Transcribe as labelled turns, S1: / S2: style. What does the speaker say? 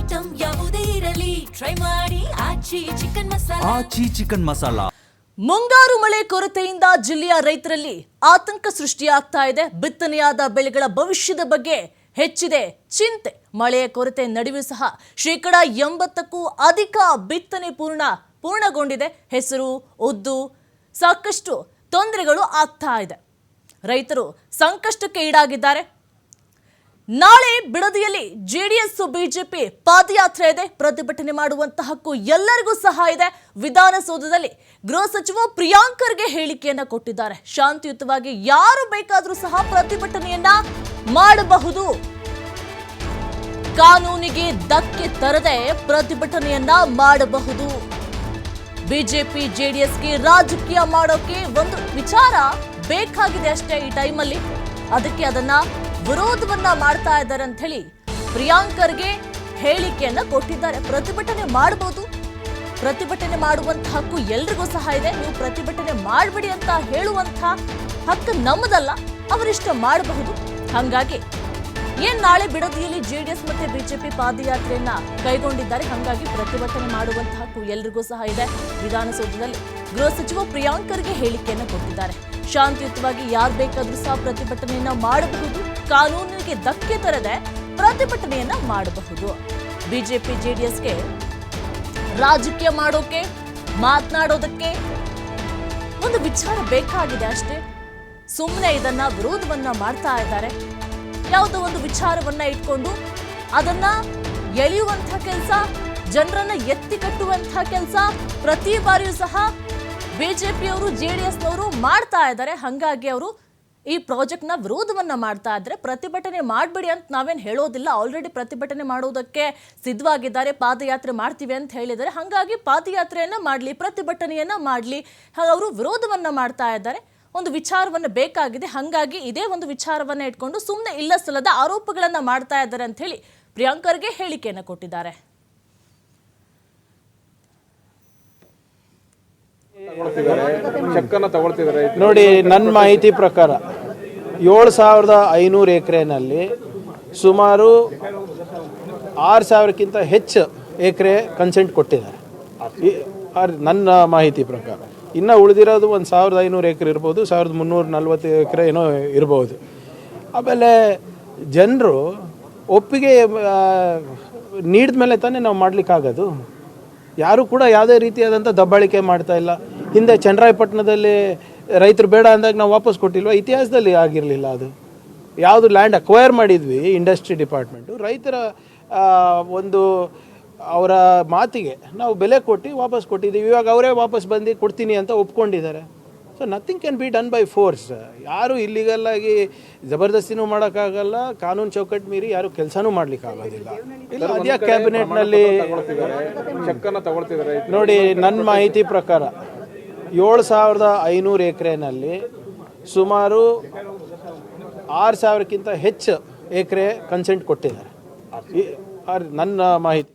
S1: Item ಯಾವುದೇ ಇರಲಿ try ಮಾಡಿ ಆಚಿ ಚಿಕನ್ ಮಸಾಲಾ.
S2: ಮುಂಗಾರು ಮಳೆ ಕೊರತೆಯಿಂದ ಜಿಲ್ಲೆಯ ರೈತರಲ್ಲಿ ಆತಂಕ ಸೃಷ್ಟಿಯಾಗ್ತಾ ಇದೆ. ಬಿತ್ತನೆಯಾದ ಬೆಳೆಗಳ ಭವಿಷ್ಯದ ಬಗ್ಗೆ ಹೆಚ್ಚಿದೆ ಚಿಂತೆ. ಮಳೆಯ ಕೊರತೆ ನಡುವೆಯೂ ಸಹ 80%ಕ್ಕೂ ಅಧಿಕ ಬಿತ್ತನೆ ಪೂರ್ಣಗೊಂಡಿದೆ. ಹೆಸರು, ಉದ್ದು ಸಾಕಷ್ಟು ತೊಂದರೆಗಳು ಆಗ್ತಾ ಇದೆ. ರೈತರು ಸಂಕಷ್ಟಕ್ಕೆ ಈಡಾಗಿದ್ದಾರೆ. ನಾಳೆ ಬಿಡದಿಯಲ್ಲಿ ಜೆಡಿಎಸ್ ಬಿಜೆಪಿ ಪಾದಯಾತ್ರೆ ಇದೆ. ಪ್ರತಿಭಟನೆ ಮಾಡುವಂತಹ ಹಕ್ಕು ಎಲ್ಲರಿಗೂ ಸಹ ಇದೆ. ವಿಧಾನಸೌಧದಲ್ಲಿ ಗೃಹ ಸಚಿವ ಪ್ರಿಯಾಂಕ್ ಖರ್ಗೆ ಹೇಳಿಕೆಯನ್ನ ಕೊಟ್ಟಿದ್ದಾರೆ. ಶಾಂತಿಯುತವಾಗಿ ಯಾರು ಬೇಕಾದರೂ ಸಹ ಪ್ರತಿಭಟನೆಯನ್ನ ಮಾಡಬಹುದು, ಕಾನೂನಿಗೆ ಧಕ್ಕೆ ತರದೆ ಪ್ರತಿಭಟನೆಯನ್ನ ಮಾಡಬಹುದು. ಬಿಜೆಪಿ ಜೆಡಿಎಸ್ಗೆ ರಾಜಕೀಯ ಮಾಡೋಕೆ ಒಂದು ವಿಚಾರ ಬೇಕಾಗಿದೆ ಅಷ್ಟೇ ಈ ಟೈಮಲ್ಲಿ. ಅದಕ್ಕೆ ಅದನ್ನ ವಿರೋಧವನ್ನ ಮಾಡ್ತಾ ಇದ್ದಾರೆ ಅಂತ ಹೇಳಿ ಪ್ರಿಯಾಂಕ್ ಖರ್ಗೆ ಹೇಳಿಕೆಯನ್ನ ಕೊಟ್ಟಿದ್ದಾರೆ. ಪ್ರತಿಭಟನೆ ಮಾಡಬಹುದು, ಪ್ರತಿಭಟನೆ ಮಾಡುವಂತಹ ಹಕ್ಕು ಎಲ್ರಿಗೂ ಸಹ ಇದೆ. ನೀವು ಪ್ರತಿಭಟನೆ ಮಾಡಬೇಡಿ ಅಂತ ಹೇಳುವಂತಹ ಹಕ್ಕು ನಮ್ಮದಲ್ಲ, ಅವರಿಷ್ಟ ಮಾಡಬಹುದು. ಹಾಗಾಗಿ ನಾಳೆ ಬಿಡದಿಯಲ್ಲಿ ಜೆಡಿಎಸ್ ಮತ್ತೆ ಬಿಜೆಪಿ ಪಾದಯಾತ್ರೆಯನ್ನ ಕೈಗೊಂಡಿದ್ದಾರೆ. ಹಾಗಾಗಿ ಪ್ರತಿಭಟನೆ ಮಾಡುವಂತಹ ಹಕ್ಕು ಎಲ್ರಿಗೂ ಸಹ ಇದೆ. ವಿಧಾನಸೌಧದಲ್ಲಿ ಗೃಹ ಸಚಿವ ಪ್ರಿಯಾಂಕ್ ಖರ್ಗೆ ಹೇಳಿಕೆಯನ್ನ ಕೊಟ್ಟಿದ್ದಾರೆ. ಶಾಂತಿಯುತವಾಗಿ ಯಾರು ಬೇಕಾದ್ರೂ ಸಹ ಪ್ರತಿಭಟನೆಯನ್ನ ಮಾಡಬಹುದು, ಕಾನೂನಿಗೆ ಧಕ್ಕೆ ತರದೆ ಪ್ರತಿಭಟನೆಯನ್ನ ಮಾಡಬಹುದು. ಬಿಜೆಪಿ ಜೆಡಿಎಸ್ಗೆ ರಾಜಕೀಯ ಮಾಡೋಕೆ, ಮಾತನಾಡೋದಕ್ಕೆ ಒಂದು ವಿಚಾರ ಬೇಕಾಗಿದೆ ಅಷ್ಟೇ. ಸುಮ್ಮನೆ ಇದನ್ನ ವಿರೋಧವನ್ನ ಮಾಡ್ತಾ ಇದ್ದಾರೆ. ಯಾವುದೋ ಒಂದು ವಿಚಾರವನ್ನ ಇಟ್ಕೊಂಡು ಅದನ್ನ ಎಳೆಯುವಂತಹ ಕೆಲಸ, ಜನರನ್ನ ಎತ್ತಿ ಕಟ್ಟುವಂತಹ ಕೆಲಸ ಪ್ರತಿ ಬಾರಿಯೂ ಸಹ ಬಿಜೆಪಿಯವರು ಜೆಡಿಎಸ್ನವರು ಮಾಡ್ತಾ ಇದ್ದಾರೆ. ಹಾಗಾಗಿ ಅವರು ಈ ಪ್ರಾಜೆಕ್ಟ್ನ ವಿರೋಧವನ್ನ ಮಾಡ್ತಾ ಇದ್ದಾರೆ. ಪ್ರತಿಭಟನೆ ಮಾಡಬೇಡಿ ಅಂತ ನಾವೇನು ಹೇಳೋದಿಲ್ಲ. ಆಲ್ರೆಡಿ ಪ್ರತಿಭಟನೆ ಮಾಡೋದಕ್ಕೆ ಸಿದ್ಧವಾಗಿದ್ದಾರೆ. ಪಾದಯಾತ್ರೆ ಮಾಡ್ತೀವಿ ಅಂತ ಹೇಳಿದ್ದಾರೆ. ಹಾಗಾಗಿ ಪಾದಯಾತ್ರೆಯನ್ನ ಮಾಡಲಿ, ಪ್ರತಿಭಟನೆಯನ್ನ ಮಾಡಲಿ, ಅವರು ವಿರೋಧವನ್ನ ಮಾಡ್ತಾ ಇದ್ದಾರೆ. ಒಂದು ವಿಚಾರವನ್ನ ಬೇಕಾಗಿದೆ. ಹಾಗಾಗಿ ಇದೇ ಒಂದು ವಿಚಾರವನ್ನ ಇಟ್ಕೊಂಡು ಸುಮ್ಮನೆ ಇಲ್ಲ ಸಲ್ಲದ ಆರೋಪಗಳನ್ನ ಮಾಡ್ತಾ ಇದ್ದಾರೆ ಅಂತ ಹೇಳಿ ಪ್ರಿಯಾಂಕ್ ಖರ್ಗೆ ಹೇಳಿಕೆಯನ್ನ ಕೊಟ್ಟಿದ್ದಾರೆ.
S3: ನೋಡಿ, ನನ್ನ ಮಾಹಿತಿ ಪ್ರಕಾರ 7,500 ಎಕರೆನಲ್ಲಿ ಸುಮಾರು 6,000ಕ್ಕಿಂತ ಹೆಚ್ಚು ಎಕರೆ ಕನ್ಸೆಂಟ್ ಕೊಟ್ಟಿದ್ದಾರೆ ನನ್ನ ಮಾಹಿತಿ ಪ್ರಕಾರ. ಇನ್ನು ಉಳಿದಿರೋದು 1,500 ಎಕರೆ ಇರ್ಬೋದು, 1,340 ಎಕರೆ ಏನೋ ಇರ್ಬೋದು. ಆಮೇಲೆ ಜನರು ಒಪ್ಪಿಗೆ ನೀಡಿದ ಮೇಲೆ ತಾನೇ ನಾವು ಮಾಡಲಿಕ್ಕಾಗೋದು. ಯಾರು ಕೂಡ ಯಾವುದೇ ರೀತಿಯಾದಂಥ ದಬ್ಬಾಳಿಕೆ ಮಾಡ್ತಾ ಇಲ್ಲ. ಹಿಂದೆ ಚನ್ನರಾಯಪಟ್ಟಣದಲ್ಲಿ ರೈತರು ಬೇಡ ಅಂದಾಗ ನಾವು ವಾಪಸ್ ಕೊಟ್ಟಿಲ್ವ? ಇತಿಹಾಸದಲ್ಲಿ ಆಗಿರಲಿಲ್ಲ. ಅದು ಯಾವುದು ಲ್ಯಾಂಡ್ ಅಕ್ವೈರ್ ಮಾಡಿದ್ವಿ ಇಂಡಸ್ಟ್ರಿ ಡಿಪಾರ್ಟ್ಮೆಂಟು, ರೈತರ ಒಂದು ಅವರ ಮಾತಿಗೆ ನಾವು ಬೆಲೆ ಕೊಟ್ಟು ವಾಪಸ್ ಕೊಟ್ಟಿದ್ದೀವಿ. ಇವಾಗ ಅವರೇ ವಾಪಸ್ ಬಂದು ಕೊಡ್ತೀನಿ ಅಂತ ಒಪ್ಕೊಂಡಿದ್ದಾರೆ. So nothing can be done by force. ಯಾರು ಇಲ್ಲಿಗಲ್ಲಾಗಿ ಜಬರ್ದಸ್ತಿನೂ ಮಾಡೋಕ್ಕಾಗಲ್ಲ, ಕಾನೂನು ಚೌಕಟ್ಟು ಮೀರಿ ಯಾರು ಕೆಲಸನೂ ಮಾಡ್ಲಿಕ್ಕಾಗೋದಿಲ್ಲ. ಇಲ್ಲ ಅದೇ ಕ್ಯಾಬಿನೆಟ್ನಲ್ಲಿ ನೋಡಿ, ನನ್ನ ಮಾಹಿತಿ ಪ್ರಕಾರ 7,500 ಎಕರೆನಲ್ಲಿ ಸುಮಾರು 6,000ಕ್ಕಿಂತ ಹೆಚ್ಚು ಎಕರೆ ಕನ್ಸೆಂಟ್ ಕೊಟ್ಟಿದ್ದಾರೆ ನನ್ನ ಮಾಹಿತಿ.